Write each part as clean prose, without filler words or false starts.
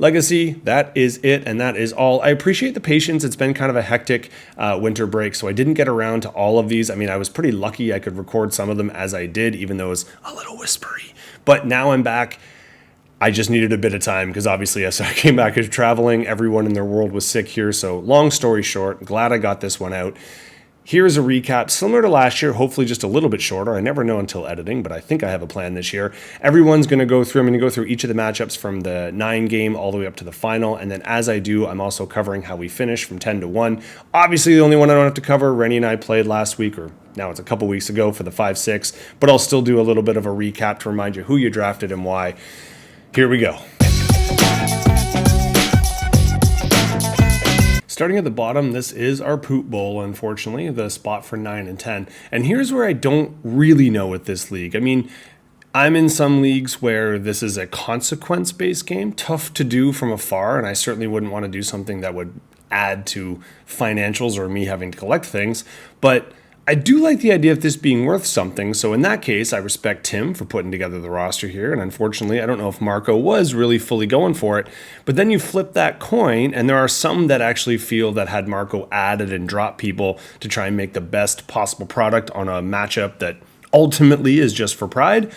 Legacy, that is it, and that is all. I appreciate the patience. It's been kind of a hectic winter break, so I didn't get around to all of these. I mean, I was pretty lucky I could record some of them as I did, even though it was a little whispery. But now I'm back. I just needed a bit of time because obviously as I came back as traveling, everyone in their world was sick here. So long story short, glad I got this one out. Here's a recap similar to last year, hopefully just a little bit shorter. I never know until editing, but I think I have a plan this year. Everyone's going to go through, I'm going to go through each of the matchups from the 9 game all the way up to the final. And then as I do, I'm also covering how we finish from 10 to 1. Obviously, the only one I don't have to cover, Rennie and I played last week, or now it's a couple weeks ago for the 5-6, but I'll still do a little bit of a recap to remind you who you drafted and why. Here we go. Starting at the bottom, this is our poop bowl, unfortunately, the spot for 9 and 10. And here's where I don't really know with this league. I mean, I'm in some leagues where this is a consequence-based game, tough to do from afar, and I certainly wouldn't want to do something that would add to financials or me having to collect things. But I do like the idea of this being worth something, so in that case, I respect Tim for putting together the roster here, and unfortunately, I don't know if Marco was really fully going for it, but then you flip that coin, and there are some that actually feel that had Marco added and dropped people to try and make the best possible product on a matchup that ultimately is just for pride.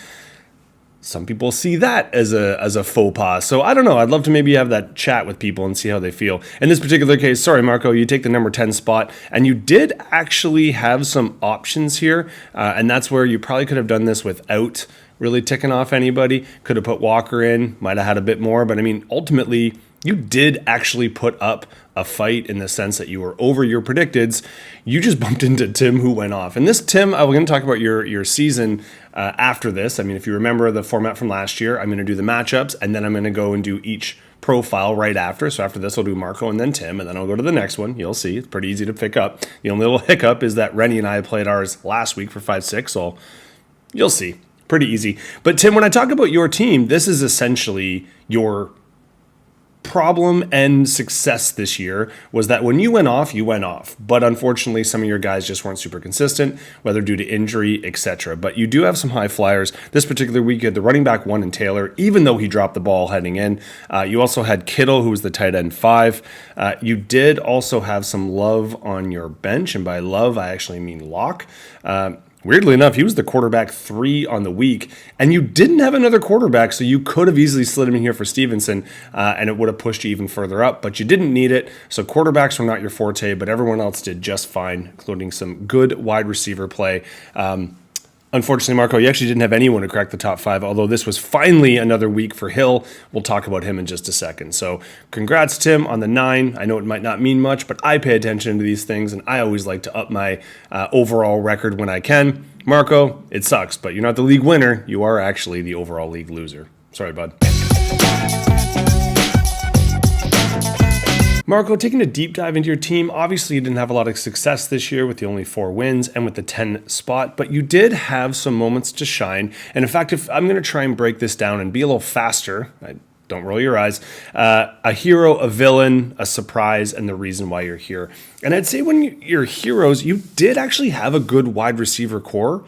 Some people see that as a faux pas. So I don't know. I'd love to maybe have that chat with people and see how they feel. In this particular case, sorry, Marco, you take the number 10 spot, and you did actually have some options here, and that's where you probably could have done this without really ticking off anybody. Could have put Walker in, might have had a bit more, but I mean, ultimately, you did actually put up a fight in the sense that you were over your predicteds. You just bumped into Tim, who went off. And this Tim, I'm going to talk about your season after this. I mean, if you remember the format from last year, I'm going to do the matchups, and then I'm going to go and do each profile right after. So after this, I'll do Marco and then Tim, and then I'll go to the next one. You'll see. It's pretty easy to pick up. The only little hiccup is that Rennie and I played ours last week for 5-6, so you'll see. Pretty easy. But Tim, when I talk about your team, this is essentially your problem and success this year was that when you went off, you went off. But unfortunately, some of your guys just weren't super consistent, whether due to injury, etc. But you do have some high flyers. This particular week, you had the running back 1 in Taylor, even though he dropped the ball heading in. You also had Kittle, who was the tight end 5. You did also have some Love on your bench. And by Love, I actually mean Locke. Weirdly enough, he was the quarterback 3 on the week, and you didn't have another quarterback, so you could have easily slid him in here for Stevenson, and it would have pushed you even further up, but you didn't need it, so quarterbacks were not your forte, but everyone else did just fine, including some good wide receiver play. Unfortunately, Marco, you actually didn't have anyone to crack the top 5, although this was finally another week for Hill. We'll talk about him in just a second. So congrats, Tim, on the 9. I know it might not mean much, but I pay attention to these things, and I always like to up my overall record when I can. Marco, it sucks, but you're not the league winner. You are actually the overall league loser. Sorry, bud. Marco, taking a deep dive into your team, obviously you didn't have a lot of success this year with the only 4 wins and with the 10 spot, but you did have some moments to shine. And in fact, if I'm going to try and break this down and be a little faster, don't roll your eyes, a hero, a villain, a surprise, and the reason why you're here. And I'd say when you're heroes, you did actually have a good wide receiver core, ...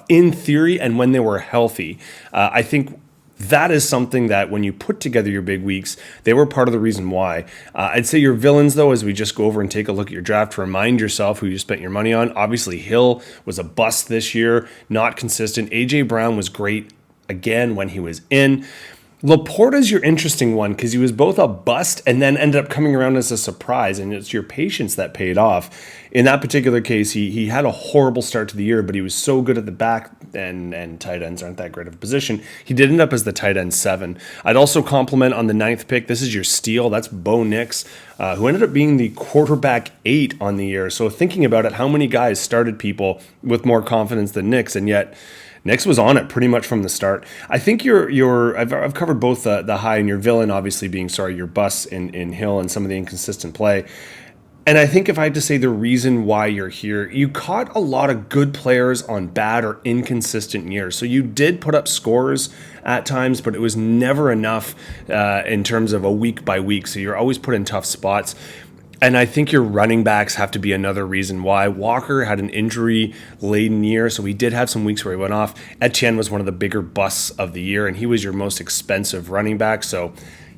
in theory, and when they were healthy. I think that is something that when you put together your big weeks, they were part of the reason why. I'd say your villains, though, as we just go over and take a look at your draft to remind yourself who you spent your money on. Obviously, Hill was a bust this year, not consistent. A.J. Brown was great again when he was in. Laporta's your interesting one because he was both a bust and then ended up coming around as a surprise, and it's your patience that paid off. In that particular case, he had a horrible start to the year, but he was so good at the back, and tight ends aren't that great of a position. He did end up as the tight end 7. I'd also compliment on the 9th pick. This is your steal. That's Bo Nix, who ended up being the quarterback 8 on the year. So thinking about it, how many guys started people with more confidence than Nix, and yet Nix was on it pretty much from the start. I think I've covered both the high and your villain, obviously being, your bust in Hill and some of the inconsistent play. And I think if I had to say the reason why you're here, you caught a lot of good players on bad or inconsistent years. So you did put up scores at times, but it was never enough in terms of a week by week. So you're always put in tough spots. And I think your running backs have to be another reason why. Walker had an injury-laden year, so he did have some weeks where he went off. Etienne was one of the bigger busts of the year, and he was your most expensive running back. So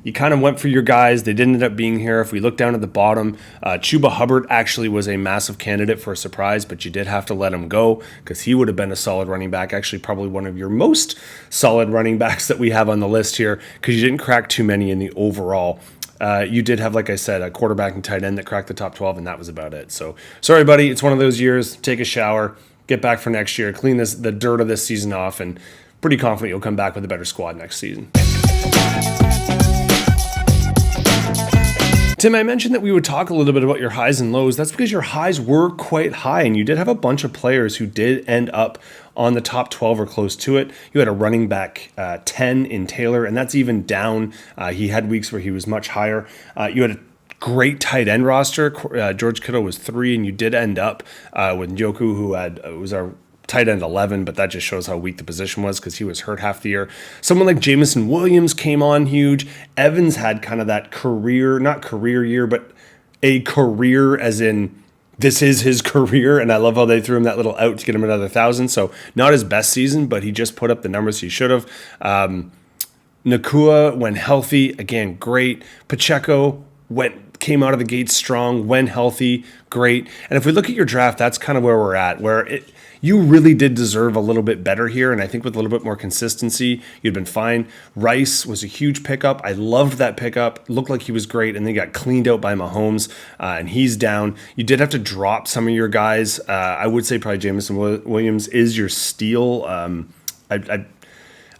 You kind of went for your guys. They didn't end up being here. If we look down at the bottom, Chuba Hubbard actually was a massive candidate for a surprise, but you did have to let him go because he would have been a solid running back. Actually, probably one of your most solid running backs that we have on the list here because you didn't crack too many in the overall. You did have, like I said, a quarterback and tight end that cracked the top 12, and that was about it. So, sorry, buddy. It's one of those years. Take a shower, get back for next year, clean the dirt of this season off, and pretty confident you'll come back with a better squad next season. Tim, I mentioned that we would talk a little bit about your highs and lows. That's because your highs were quite high, and you did have a bunch of players who did end up on the top 12 or close to it. You had a running back 10 in Taylor, and that's even down. He had weeks where he was much higher. You had a great tight end roster. George Kittle was 3, and you did end up with Njoku, who was our tight end 11, but that just shows how weak the position was because he was hurt half the year. Someone like Jameson Williams came on huge. Evans had kind of that not career year, but a career as in this is his career, and I love how they threw him that little out to get him another 1,000. So not his best season, but he just put up the numbers he should have. Nakua, when healthy, again, great. Pacheco came out of the gate strong, when healthy, great. And if we look at your draft, that's kind of where we're at, you really did deserve a little bit better here, and I think with a little bit more consistency, you'd been fine. Rice was a huge pickup. I loved that pickup. Looked like he was great, and then got cleaned out by Mahomes, and he's down. You did have to drop some of your guys. I would say probably Jameson Williams is your steal.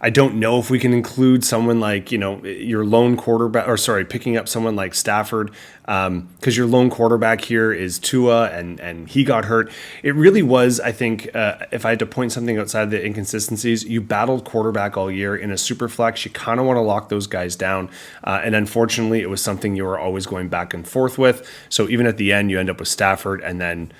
I don't know if we can include someone like, your lone quarterback, picking up someone like Stafford, because your lone quarterback here is Tua, and he got hurt. It really was, I think, if I had to point something outside the inconsistencies, you battled quarterback all year in a super flex. You kind of want to lock those guys down, and unfortunately, it was something you were always going back and forth with. So even at the end, you end up with Stafford, and then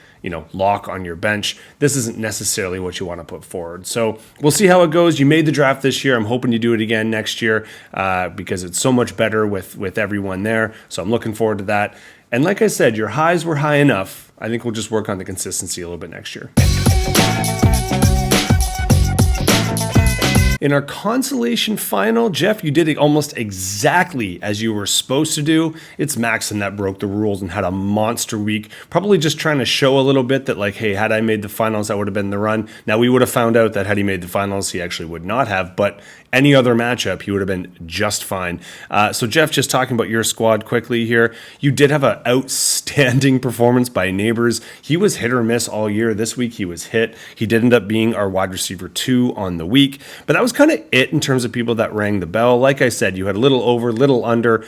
lock on your bench. This isn't necessarily what you want to put forward. So we'll see how it goes. You made the draft this year. I'm hoping you do it again next year because it's so much better with everyone there. So I'm looking forward to that. And like I said, your highs were high enough. I think we'll just work on the consistency a little bit next year. In our consolation final, Jeff, you did it almost exactly as you were supposed to do. It's Maxon that broke the rules and had a monster week, probably just trying to show a little bit that, like, hey, had I made the finals, that would have been the run. Now, we would have found out that had he made the finals, he actually would not have, but any other matchup, he would have been just fine. So, Jeff, just talking about your squad quickly here, you did have an outstanding performance by Neighbors. He was hit or miss all year. This week, he was hit. He did end up being our wide receiver 2 on the week, but that was kind of it in terms of people that rang the bell. Like I said, you had a little over, little under.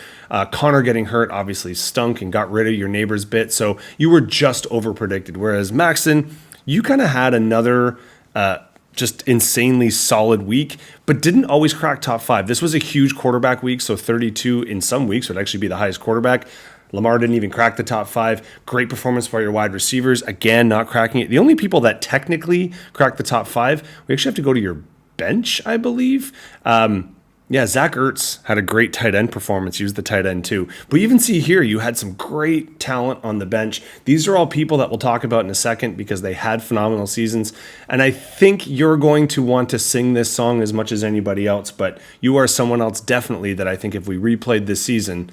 Connor getting hurt obviously stunk and got rid of your Neighbors bit, so you were just over predicted. Whereas Maxon, you kind of had another just insanely solid week, but didn't always crack top 5. This was a huge quarterback week, so 32 in some weeks would actually be the highest quarterback. Lamar didn't even crack the top 5. Great performance by your wide receivers. Again, not cracking it. The only people that technically cracked the top 5, we actually have to go to your bench, I believe. Zach Ertz had a great tight end performance. He was the tight end too. But you even see here, you had some great talent on the bench. These are all people that we'll talk about in a second because they had phenomenal seasons. And I think you're going to want to sing this song as much as anybody else, but you are someone else definitely that I think if we replayed this season,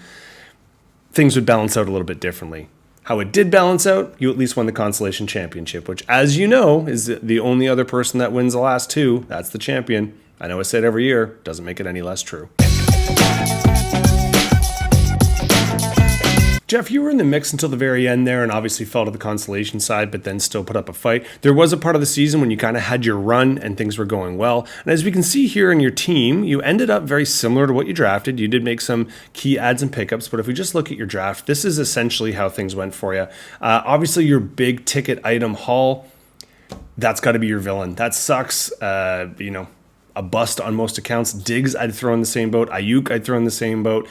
things would balance out a little bit differently. How it did balance out, you at least won the consolation championship, which, as you know, is the only other person that wins the last 2. That's the champion. I know I say it every year. Doesn't make it any less true. Jeff, you were in the mix until the very end there and obviously fell to the consolation side, but then still put up a fight. There was a part of the season when you kind of had your run and things were going well. And as we can see here in your team, you ended up very similar to what you drafted. You did make some key adds and pickups, but if we just look at your draft, this is essentially how things went for you. Obviously, your big ticket item haul, that's got to be your villain. That sucks. A bust on most accounts. Diggs, I'd throw in the same boat. Ayuk, I'd throw in the same boat.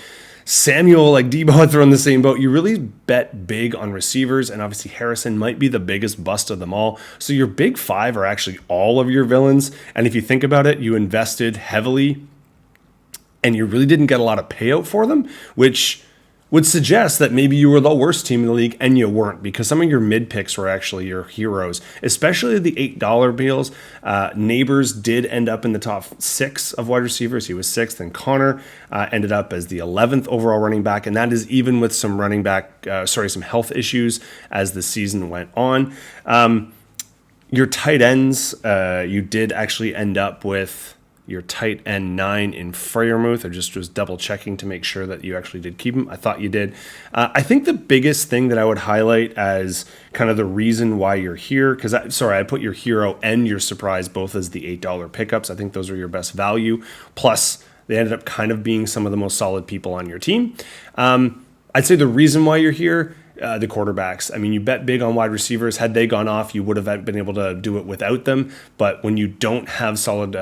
Samuel, like Debo, I'd throw in the same boat. You really bet big on receivers, and obviously Harrison might be the biggest bust of them all. So your big 5 are actually all of your villains, and if you think about it, you invested heavily, and you really didn't get a lot of payout for them, which would suggest that maybe you were the worst team in the league, and you weren't, because some of your mid picks were actually your heroes, especially the $8 bills. Neighbors did end up in the top 6 of wide receivers. He was 6th, and Connor ended up as the 11th overall running back, and that is even with some some health issues as the season went on. Your tight ends, you did actually end up with your tight end 9 in Freiermuth. I just was double checking to make sure that you actually did keep him. I thought you did. I think the biggest thing that I would highlight as kind of the reason why you're here, because I put your hero and your surprise both as the $8 pickups. I think those are your best value. Plus, they ended up kind of being some of the most solid people on your team. I'd say the reason why you're here, the quarterbacks. I mean, you bet big on wide receivers. Had they gone off, you would have been able to do it without them. But when you don't have solid,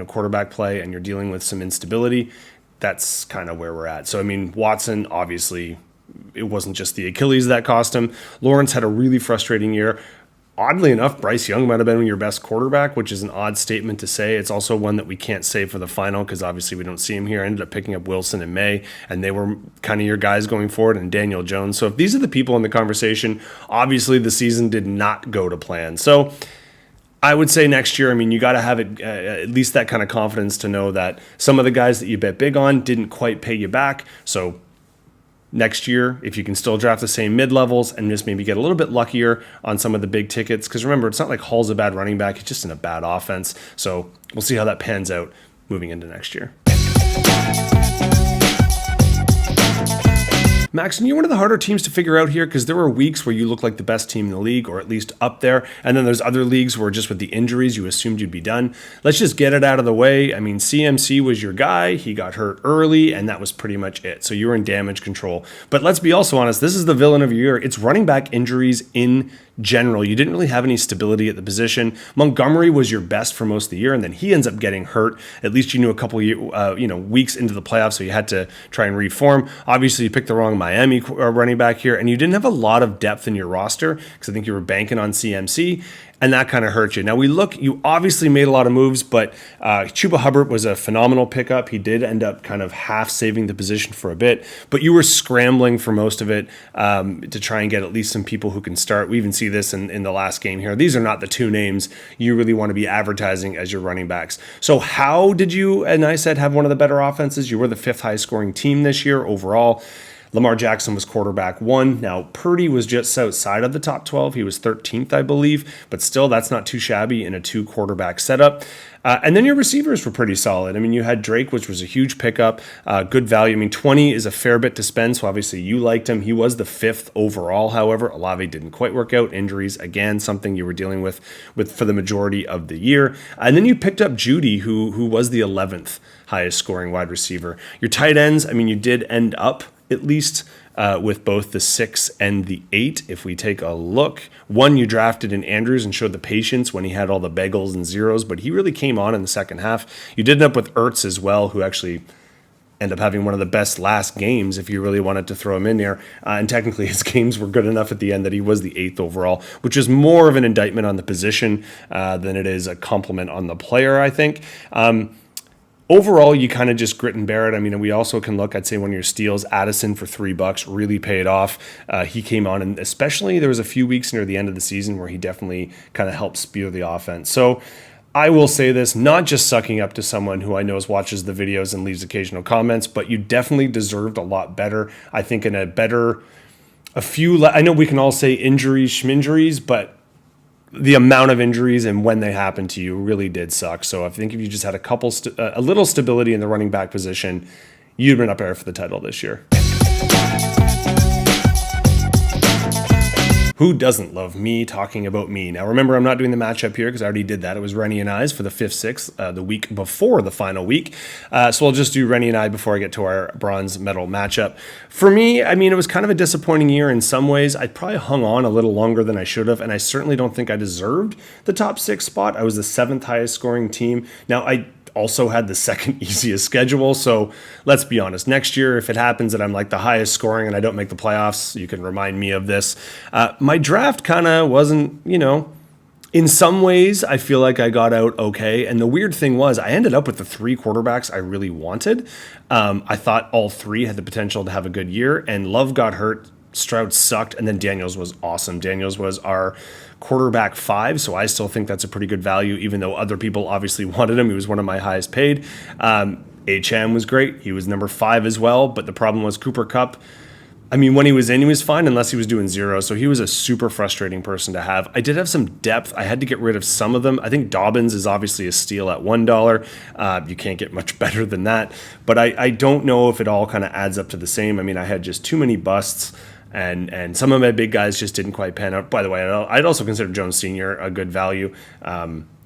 quarterback play and you're dealing with some instability, that's kind of where we're at. So, I mean, Watson, obviously, it wasn't just the Achilles that cost him. Lawrence had a really frustrating year. Oddly enough, Bryce Young might have been your best quarterback, which is an odd statement to say. It's also one that we can't say for the final because obviously we don't see him here. I ended up picking up Wilson and May, and they were kind of your guys going forward, and Daniel Jones. So if these are the people in the conversation, obviously the season did not go to plan. So I would say next year, I mean, you got to have it, at least that kind of confidence to know that some of the guys that you bet big on didn't quite pay you back. So next year, if you can still draft the same mid-levels and just maybe get a little bit luckier on some of the big tickets, because remember, it's not like Hall's a bad running back, he's just in a bad offense. So we'll see how that pans out moving into next year. Max, and you're one of the harder teams to figure out here because there were weeks where you looked like the best team in the league, or at least up there. And then there's other leagues where just with the injuries, you assumed you'd be done. Let's just get it out of the way. I mean, CMC was your guy. He got hurt early, and that was pretty much it. So you were in damage control. But let's be also honest, this is the villain of your year. It's running back injuries in general. You didn't really have any stability at the position. Montgomery was your best for most of the year, and then he ends up getting hurt. At least you knew a couple weeks into the playoffs, so you had to try and reform. Obviously, you picked the wrong Miami running back here, and you didn't have a lot of depth in your roster because I think you were banking on CMC, and that kind of hurt you. Now you obviously made a lot of moves, but Chuba Hubbard was a phenomenal pickup. He did end up kind of half saving the position for a bit, but you were scrambling for most of it to try and get at least some people who can start. We even see this in the last game here. These are not the two names you really want to be advertising as your running backs. So how did you, and I said, have one of the better offenses? You were the 5th highest scoring team this year overall. Lamar Jackson was quarterback 1. Now, Purdy was just outside of the top 12. He was 13th, I believe, but still, that's not too shabby in a 2-quarterback setup. And then your receivers were pretty solid. I mean, you had Drake, which was a huge pickup, good value. I mean, 20 is a fair bit to spend, so obviously you liked him. He was the 5th overall, however. Olave didn't quite work out. Injuries, again, something you were dealing with for the majority of the year. And then you picked up Judy, who was the 11th highest scoring wide receiver. Your tight ends, I mean, you did end up at least with both the 6 and the 8. If we take a look, 1 you drafted in Andrews and showed the patience when he had all the bagels and zeros, but he really came on in the second half. You did end up with Ertz as well, who actually ended up having one of the best last games if you really wanted to throw him in there. And technically his games were good enough at the end that he was the 8th overall, which is more of an indictment on the position than it is a compliment on the player, I think. Overall, you kind of just grit and bear it. I mean, we also can look, I'd say one of your steals, Addison for $3 really paid off. He came on, and especially there was a few weeks near the end of the season where he definitely kind of helped spear the offense. So I will say this, not just sucking up to someone who I know watches the videos and leaves occasional comments, but you definitely deserved a lot better. I think I know we can all say injuries, schminjuries, but the amount of injuries and when they happened to you really did suck. So I think if you just had a little stability in the running back position, you'd been up there for the title this year. Who doesn't love me talking about me? Now, remember, I'm not doing the matchup here because I already did that. It was Rennie and I's for the 5th, 6th, the week before the final week. So I'll just do Rennie and I before I get to our bronze medal matchup. For me, I mean, it was kind of a disappointing year in some ways. I probably hung on a little longer than I should have, and I certainly don't think I deserved the top 6 spot. I was the 7th highest scoring team. Now, I also had the 2nd easiest schedule. So let's be honest, next year, if it happens that I'm like the highest scoring and I don't make the playoffs, you can remind me of this. My draft kind of wasn't, In some ways, I feel like I got out okay. And the weird thing was, I ended up with the three quarterbacks I really wanted. I thought all three had the potential to have a good year, and Love got hurt, Stroud sucked, and then Daniels was awesome. Daniels was our quarterback 5, so I still think that's a pretty good value, even though other people obviously wanted him. He was one of my highest paid. HM was great. He was number 5 as well, but the problem was Cooper Kupp. I mean, when he was in, he was fine unless he was doing 0. So he was a super frustrating person to have. I did have some depth. I had to get rid of some of them. I think Dobbins is obviously a steal at $1. You can't get much better than that. But I don't know if it all kind of adds up to the same. I mean, I had just too many busts. And some of my big guys just didn't quite pan out. By the way, I'd also consider Jones Sr. a good value.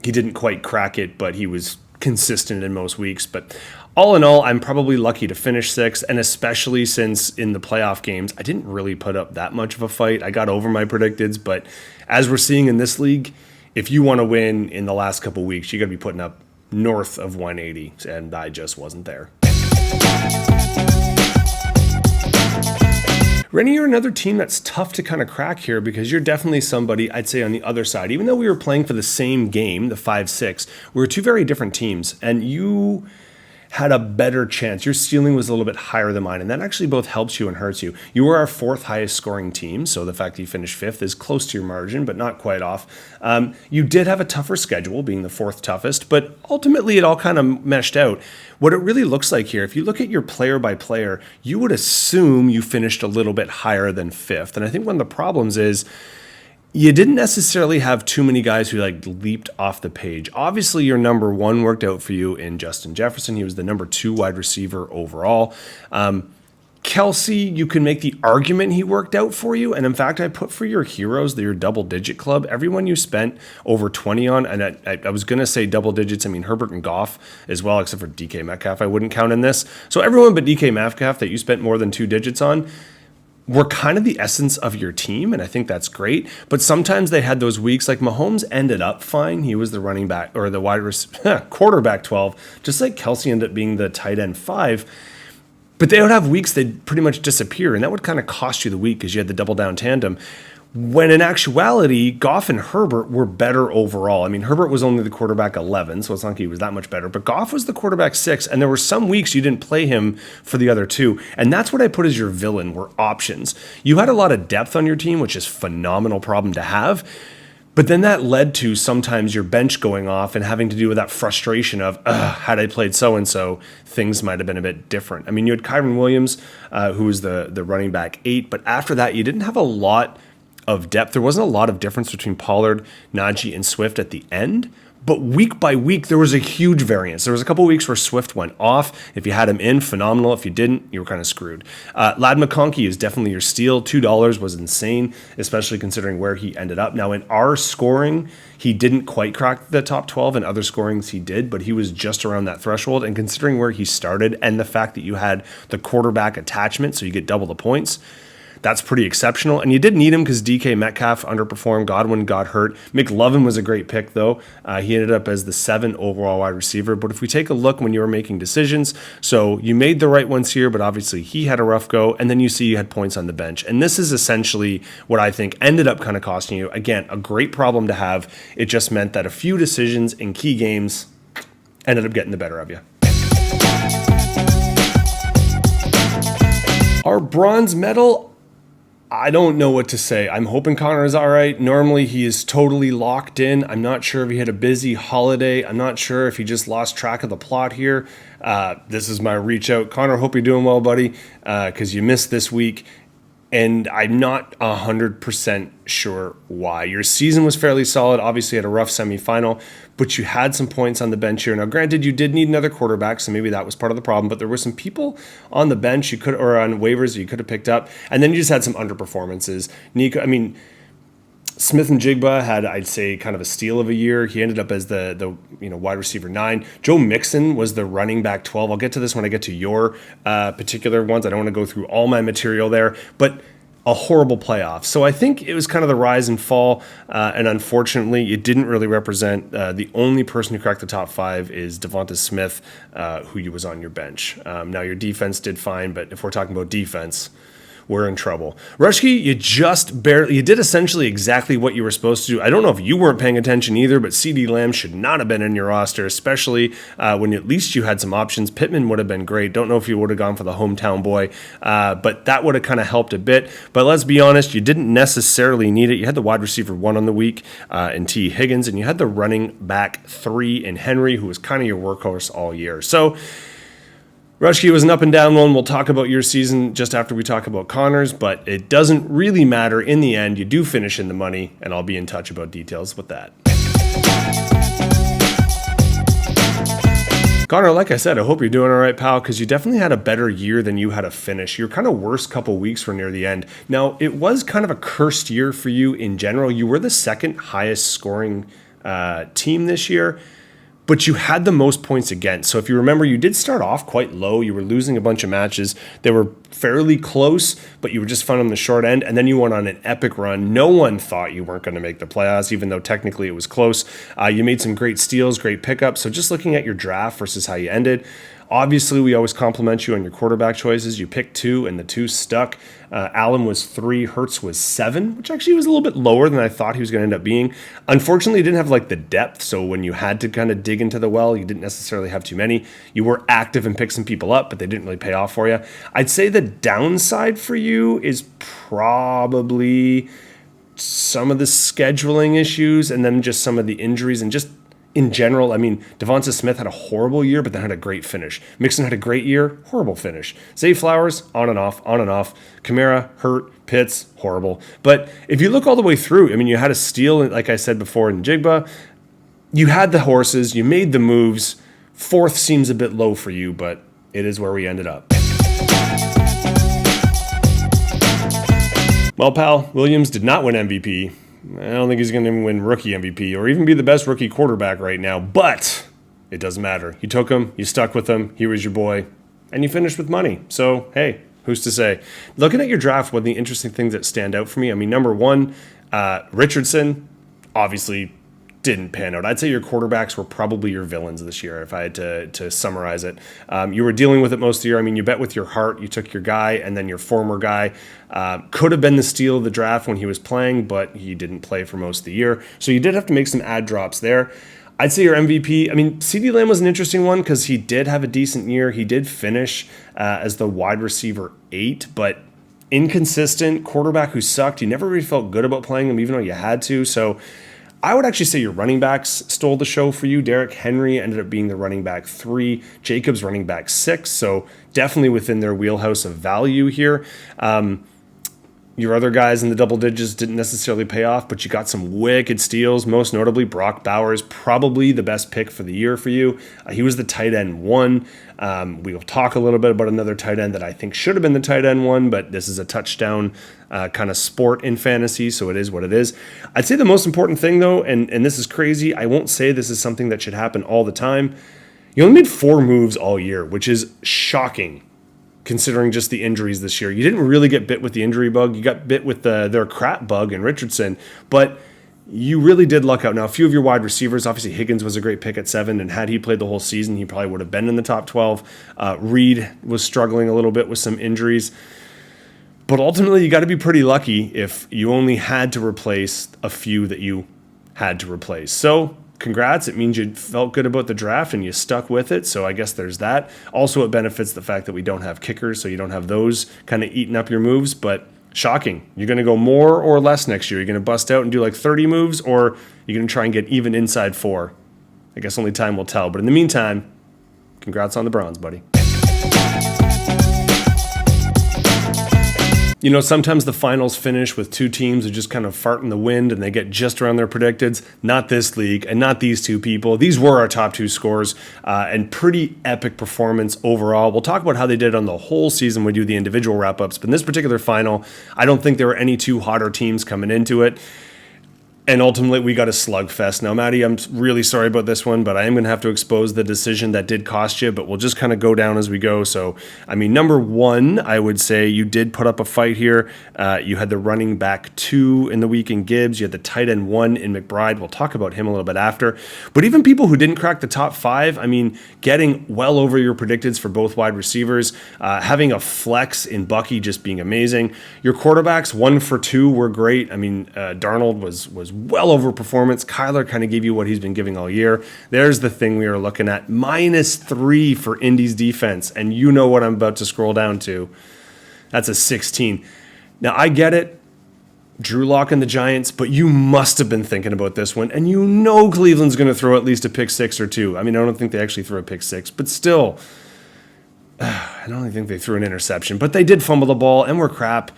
He didn't quite crack it, but he was consistent in most weeks. But all in all, I'm probably lucky to finish 6th, and especially since in the playoff games, I didn't really put up that much of a fight. I got over my predicteds, but as we're seeing in this league, if you want to win in the last couple weeks, you got to be putting up north of 180, and I just wasn't there. Rennie, you're another team that's tough to kind of crack here because you're definitely somebody, I'd say, on the other side. Even though we were playing for the same game, the 5-6, we were two very different teams, and you had a better chance. Your ceiling was a little bit higher than mine, and that actually both helps you and hurts you. You were our 4th highest scoring team, so the fact that you finished 5th is close to your margin, but not quite off. You did have a tougher schedule, being the 4th toughest, but ultimately it all kind of meshed out. What it really looks like here, if you look at your player by player, you would assume you finished a little bit higher than 5th, and I think one of the problems is you didn't necessarily have too many guys who leaped off the page. Obviously, your number 1 worked out for you in Justin Jefferson. He was the number 2 wide receiver overall. Kelsey, you can make the argument he worked out for you. And in fact, I put for your heroes, your double-digit club, everyone you spent over 20 on, and I was going to say double digits. I mean, Herbert and Goff as well, except for DK Metcalf, I wouldn't count in this. So everyone but DK Metcalf that you spent more than 2 digits on were kind of the essence of your team, and I think that's great. But sometimes they had those weeks, like Mahomes ended up fine. He was the running back or the quarterback 12, just like Kelsey ended up being the tight end 5. But they would have weeks they'd pretty much disappear, and that would kind of cost you the week because you had the double down tandem. When in actuality, Goff and Herbert were better overall. I mean, Herbert was only the quarterback 11, so it's not like he was that much better. But Goff was the quarterback 6, and there were some weeks you didn't play him for the other 2. And that's what I put as your villain, were options. You had a lot of depth on your team, which is a phenomenal problem to have. But then that led to sometimes your bench going off and having to do with that frustration of, had I played so-and-so, things might have been a bit different. I mean, you had Kyren Williams, who was the running back 8, but after that, you didn't have a lot of depth. There wasn't a lot of difference between Pollard, Najee, and Swift at the end, but week by week, there was a huge variance. There was a couple of weeks where Swift went off. If you had him in, phenomenal. If you didn't, you were kind of screwed. Ladd McConkey is definitely your steal. $2 was insane, especially considering where he ended up. Now, in our scoring, he didn't quite crack the top 12. In other scorings, he did, but he was just around that threshold. And considering where he started and the fact that you had the quarterback attachment, so you get double the points, that's pretty exceptional. And you did need him because DK Metcalf underperformed. Godwin got hurt. McLovin was a great pick, though. He ended up as the 7 overall wide receiver. But if we take a look when you were making decisions, so you made the right ones here, but obviously he had a rough go. And then you see you had points on the bench. And this is essentially what I think ended up kind of costing you. Again, a great problem to have. It just meant that a few decisions in key games ended up getting the better of you. Our bronze medal, I don't know what to say. I'm hoping Connor is all right. Normally, he is totally locked in. I'm not sure if he had a busy holiday. I'm not sure if he just lost track of the plot here. This is my reach out. Connor, hope you're doing well, buddy, because you missed this week. And I'm not 100% sure why. Your season was fairly solid. Obviously, had a rough semifinal, but you had some points on the bench here. Now, granted, you did need another quarterback, so maybe that was part of the problem. But there were some people on the bench or on waivers that you could have picked up, and then you just had some underperformances. Smith and Jigba had, I'd say, kind of a steal of a year. He ended up as the wide receiver 9. Joe Mixon was the running back 12. I'll get to this when I get to your particular ones. I don't want to go through all my material there, but a horrible playoff. So I think it was kind of the rise and fall, and unfortunately, it didn't really represent. The only person who cracked the top 5 is Devonta Smith, who was on your bench. Now, your defense did fine, but if we're talking about defense, we're in trouble. Rushke, you did essentially exactly what you were supposed to do. I don't know if you weren't paying attention either, but CeeDee Lamb should not have been in your roster, especially when at least you had some options. Pittman would have been great. Don't know if you would have gone for the hometown boy, but that would have kind of helped a bit. But let's be honest, you didn't necessarily need it. You had the wide receiver 1 on the week in T. Higgins, and you had the running back 3 in Henry, who was kind of your workhorse all year. So Rushke was an up and down one. We'll talk about your season just after we talk about Connor's, but it doesn't really matter. In the end, you do finish in the money, and I'll be in touch about details with that. Connor, like I said, I hope you're doing all right, pal, because you definitely had a better year than you had a finish. Your kind of worst couple weeks were near the end. Now, it was kind of a cursed year for you in general. You were the second highest scoring team this year, but you had the most points against. So if you remember, you did start off quite low. You were losing a bunch of matches. They were fairly close, but you were just fun on the short end. And then you went on an epic run. No one thought you weren't going to make the playoffs, even though technically it was close. You made some great steals, great pickups. So just looking at your draft versus how you ended, obviously, we always compliment you on your quarterback choices. You picked 2, and the 2 stuck. Allen was 3, Hurts was 7, which actually was a little bit lower than I thought he was going to end up being. Unfortunately, he didn't have like the depth, so when you had to kind of dig into the well, you didn't necessarily have too many. You were active and picked some people up, but they didn't really pay off for you. I'd say the downside for you is probably some of the scheduling issues and then just some of the injuries and just in general. I mean, Devonta Smith had a horrible year, but then had a great finish. Mixon had a great year, horrible finish. Zay Flowers, on and off, on and off. Kamara, hurt. Pitts, horrible. But if you look all the way through, I mean, you had a steal, like I said before, in Jigba. You had the horses. You made the moves. 4th seems a bit low for you, but it is where we ended up. Well, pal, Williams did not win MVP. I don't think he's going to win rookie MVP or even be the best rookie quarterback right now, but it doesn't matter. You took him, you stuck with him, he was your boy, and you finished with money. So, hey, who's to say? Looking at your draft, one of the interesting things that stand out for me, I mean, number 1, Richardson, obviously didn't pan out. I'd say your quarterbacks were probably your villains this year, if I had to summarize it. You were dealing with it most of the year. I mean, you bet with your heart. You took your guy and then your former guy. Could have been the steal of the draft when he was playing, but he didn't play for most of the year. So you did have to make some ad drops there. I'd say your MVP, I mean, CeeDee Lamb was an interesting one because he did have a decent year. He did finish as the wide receiver 8, but inconsistent quarterback who sucked. You never really felt good about playing him, even though you had to. So I would actually say your running backs stole the show for you. Derrick Henry ended up being the running back 3, Jacobs running back 6, so definitely within their wheelhouse of value here. Your other guys in the double digits didn't necessarily pay off, but you got some wicked steals, most notably Brock Bowers, probably the best pick for the year for you. He was the tight end 1. We'll talk a little bit about another tight end that I think should have been the tight end 1, but this is a touchdown kind of sport in fantasy, so it is what it is. I'd say the most important thing, though, and this is crazy, I won't say this is something that should happen all the time. You only made 4 moves all year, which is shocking considering just the injuries this year. You didn't really get bit with the injury bug. You got bit with their crap bug in Richardson, but you really did luck out. Now, a few of your wide receivers, obviously Higgins was a great pick at 7, and had he played the whole season, he probably would have been in the top 12. Reed was struggling a little bit with some injuries. But ultimately, you got to be pretty lucky if you only had to replace a few that you had to replace. So congrats. It means you felt good about the draft and you stuck with it. So I guess there's that. Also, it benefits the fact that we don't have kickers, so you don't have those kind of eating up your moves. But shocking. You're going to go more or less next year. You're going to bust out and do like 30 moves, or you're going to try and get even inside 4. I guess only time will tell. But in the meantime, congrats on the bronze, buddy. You know, sometimes the finals finish with 2 teams who just kind of fart in the wind and they get just around their predicteds. Not this league and not these 2 people. These were our top 2 scores and pretty epic performance overall. We'll talk about how they did on the whole season when we do the individual wrap-ups. But in this particular final, I don't think there were any 2 hotter teams coming into it. And ultimately, we got a slugfest. Now, Maddie, I'm really sorry about this one, but I am going to have to expose the decision that did cost you, but we'll just kind of go down as we go. So, I mean, number one, I would say you did put up a fight here. You had the running back 2 in the week in Gibbs. You had the tight end 1 in McBride. We'll talk about him a little bit after. But even people who didn't crack the top 5, I mean, getting well over your predicteds for both wide receivers, having a flex in Bucky just being amazing. Your quarterbacks, 1 for 2, were great. I mean, Darnold was well over performance. Kyler kind of gave you what he's been giving all year. There's the thing we are looking at. -3 for Indy's defense. And you know what I'm about to scroll down to. That's a 16. Now, I get it. Drew Lock and the Giants, but you must have been thinking about this one. And you know Cleveland's going to throw at least a pick 6 or 2. I mean, I don't think they actually threw a pick 6, but still, I don't even think they threw an interception. But they did fumble the ball and were crap.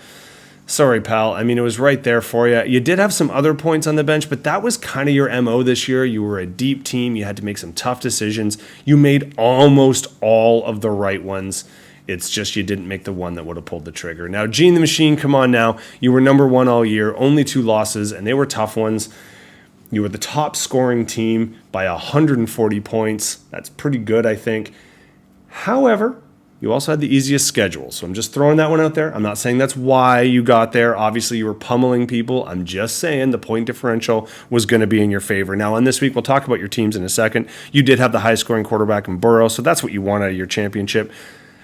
Sorry, pal. I mean, it was right there for you. You did have some other points on the bench, but that was kind of your MO this year. You were a deep team. You had to make some tough decisions. You made almost all of the right ones. It's just you didn't make the one that would have pulled the trigger. Now, Gene the Machine, come on now. You were number 1 all year, only 2 losses, and they were tough ones. You were the top scoring team by 140 points. That's pretty good, I think. However, you also had the easiest schedule, so I'm just throwing that one out there. I'm not saying that's why you got there. Obviously, you were pummeling people. I'm just saying the point differential was going to be in your favor. Now, on this week, we'll talk about your teams in a second. You did have the highest scoring quarterback in Burrow, so that's what you want out of your championship.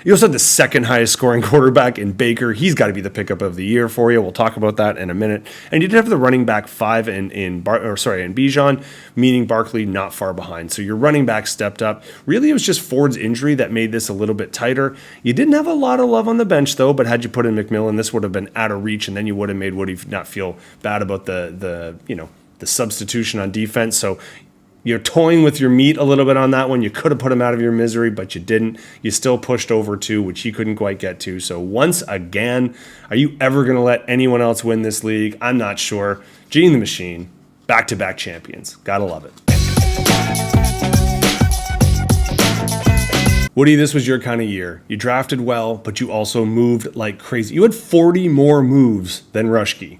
You also had the second highest scoring quarterback in Baker. He's got to be the pickup of the year for you. We'll talk about that in a minute. And you did have the running back 5 in Bijan, meaning Barkley not far behind. So your running back stepped up. Really, it was just Ford's injury that made this a little bit tighter. You didn't have a lot of love on the bench, though, but had you put in McMillan, this would have been out of reach, and then you would have made Woody not feel bad about the substitution on defense. So you're toying with your meat a little bit on that one. You could have put him out of your misery, but you didn't. You still pushed over 2, which he couldn't quite get to. So once again, are you ever going to let anyone else win this league? I'm not sure. Gene the Machine, back-to-back champions. Gotta love it. Woody, this was your kind of year. You drafted well, but you also moved like crazy. You had 40 more moves than Rushkey.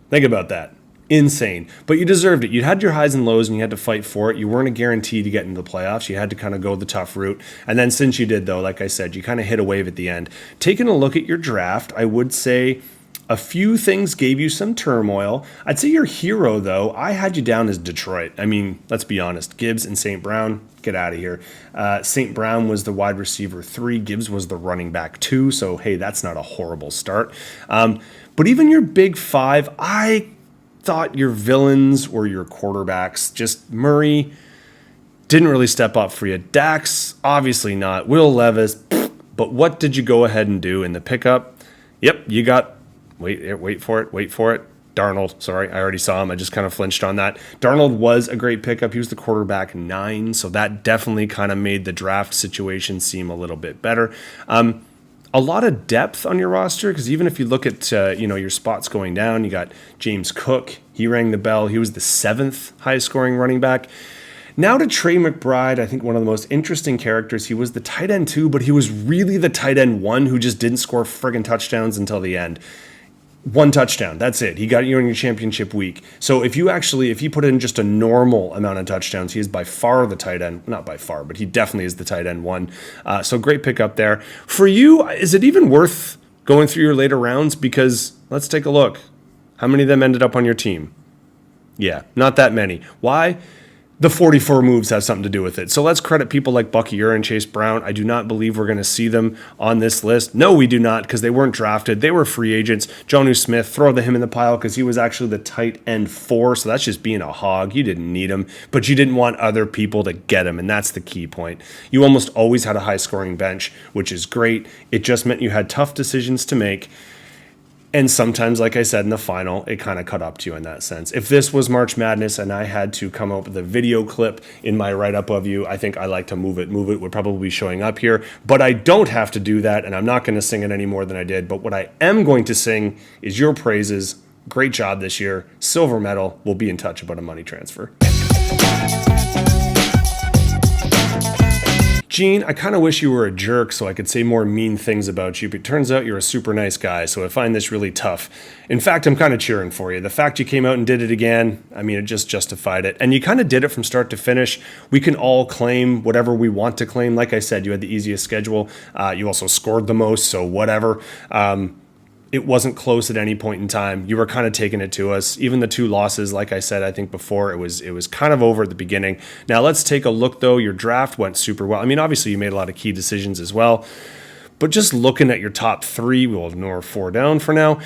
Think about that. Insane. But you deserved it. You had your highs and lows and you had to fight for it. You weren't a guarantee to get into the playoffs. You had to kind of go the tough route. And then since you did, though, like I said, you kind of hit a wave at the end. Taking a look at your draft, I would say a few things gave you some turmoil. I'd say your hero, though, I had you down as Detroit. I mean, let's be honest. Gibbs and St. Brown, get out of here. St. Brown was the wide receiver 3. Gibbs was the running back 2. So, hey, that's not a horrible start. But even your big 5, I thought your villains were your quarterbacks. Just Murray didn't really step up for you. Dax, obviously not. Will Levis, but what did you go ahead and do in the pickup? Yep, you got, wait for it. Darnold, sorry, I already saw him. I just kind of flinched on that. Darnold was a great pickup. He was the quarterback 9, so that definitely kind of made the draft situation seem a little bit better. A lot of depth on your roster, because even if you look at your spots going down, you got James Cook. He rang the bell. He was the 7th highest scoring running back. Now to Trey McBride, I think one of the most interesting characters. He was the tight end 2, but he was really the tight end 1 who just didn't score friggin' touchdowns until the end. 1 touchdown. That's it. He got you in your championship week. So if you put in just a normal amount of touchdowns, he is by far the tight end. Not by far, but he definitely is the tight end 1. So great pickup there. For you, is it even worth going through your later rounds? Because let's take a look. How many of them ended up on your team? Yeah, not that many. Why? The 44 moves have something to do with it. So let's credit people like Bucky Ure and Chase Brown. I do not believe we're going to see them on this list. No, we do not, because they weren't drafted. They were free agents. Jonnu Smith, throw him in the pile because he was actually the tight end 4, so that's just being a hog. You didn't need him, but you didn't want other people to get him, and that's the key point. You almost always had a high-scoring bench, which is great. It just meant you had tough decisions to make. And sometimes, like I said in the final, it kind of cut up to you in that sense. If this was March Madness and I had to come up with a video clip in my write-up of you, I think I like to move it. Move it would probably be showing up here. But I don't have to do that, and I'm not going to sing it any more than I did. But what I am going to sing is your praises. Great job this year. Silver medal. We'll be in touch about a money transfer. Gene, I kind of wish you were a jerk so I could say more mean things about you, but it turns out you're a super nice guy, so I find this really tough. In fact, I'm kind of cheering for you. The fact you came out and did it again, I mean, it just justified it. And you kind of did it from start to finish. We can all claim whatever we want to claim. Like I said, you had the easiest schedule. You also scored the most, so whatever. It wasn't close at any point in time. You were kind of taking it to us. Even the 2 losses, like I said, I think before, it was kind of over at the beginning. Now let's take a look though. Your draft went super well. I mean, obviously you made a lot of key decisions as well, but just looking at your top 3, we'll ignore 4 down for now.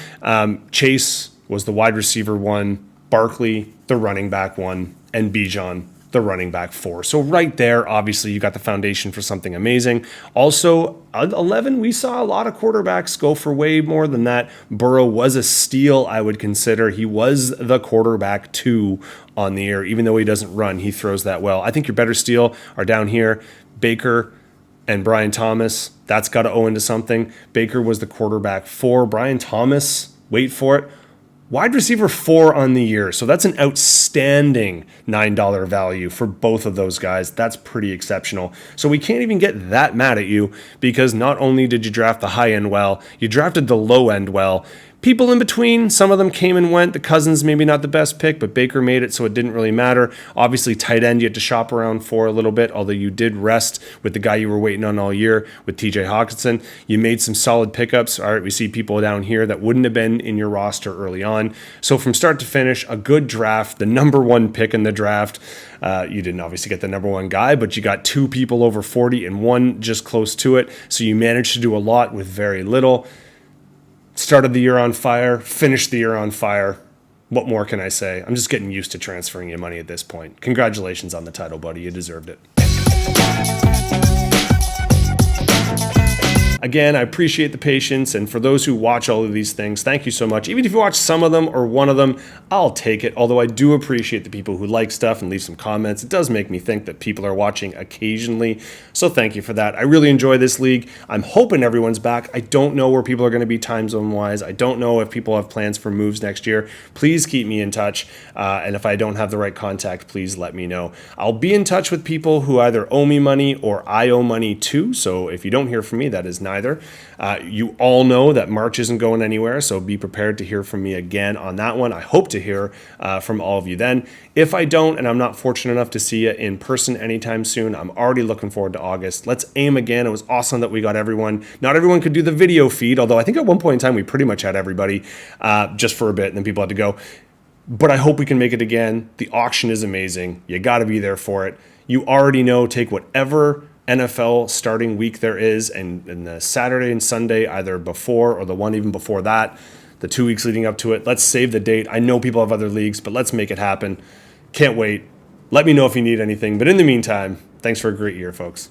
Chase was the wide receiver 1, Barkley, the running back 1, and Bijan, the running back 4. So right there, obviously, you got the foundation for something amazing. Also, 11, we saw a lot of quarterbacks go for way more than that. Burrow was a steal, I would consider. He was the quarterback 2 on the year. Even though he doesn't run, he throws that well. I think your better steal are down here. Baker and Brian Thomas. That's got to owe into something. Baker was the quarterback 4. Brian Thomas, wait for it, wide receiver 4 on the year. So that's an outstanding $9 value for both of those guys. That's pretty exceptional. So we can't even get that mad at you because not only did you draft the high end well, you drafted the low end well. People in between, some of them came and went. The Cousins, maybe not the best pick, but Baker made it, so it didn't really matter. Obviously, tight end, you had to shop around for a little bit, although you did rest with the guy you were waiting on all year with TJ Hawkinson. You made some solid pickups. All right, we see people down here that wouldn't have been in your roster early on. So from start to finish, a good draft, the number 1 pick in the draft. You didn't obviously get the number 1 guy, but you got 2 people over 40 and 1 just close to it. So you managed to do a lot with very little. Started the year on fire, finished the year on fire. What more can I say? I'm just getting used to transferring you money at this point. Congratulations on the title, buddy. You deserved it. Again, I appreciate the patience, and for those who watch all of these things, thank you so much. Even if you watch some of them or one of them, I'll take it, although I do appreciate the people who like stuff and leave some comments. It does make me think that people are watching occasionally, so thank you for that. I really enjoy this league. I'm hoping everyone's back. I don't know where people are going to be time zone-wise. I don't know if people have plans for moves next year. Please keep me in touch, and if I don't have the right contact, please let me know. I'll be in touch with people who either owe me money or I owe money to, so if you don't hear from me, that is neither. You all know that March isn't going anywhere, so be prepared to hear from me again on that one. I hope to hear from all of you then. If I don't, and I'm not fortunate enough to see you in person anytime soon, I'm already looking forward to August. Let's aim again. It was awesome that we got everyone. Not everyone could do the video feed, although I think at one point in time we pretty much had everybody just for a bit, and then people had to go. But I hope we can make it again. The auction is amazing. You got to be there for it. You already know, take whatever NFL starting week there is, and the Saturday and Sunday, either before or the one even before that, the 2 weeks leading up to it. Let's save the date. I know people have other leagues, but let's make it happen. Can't wait. Let me know if you need anything. But in the meantime, thanks for a great year, folks.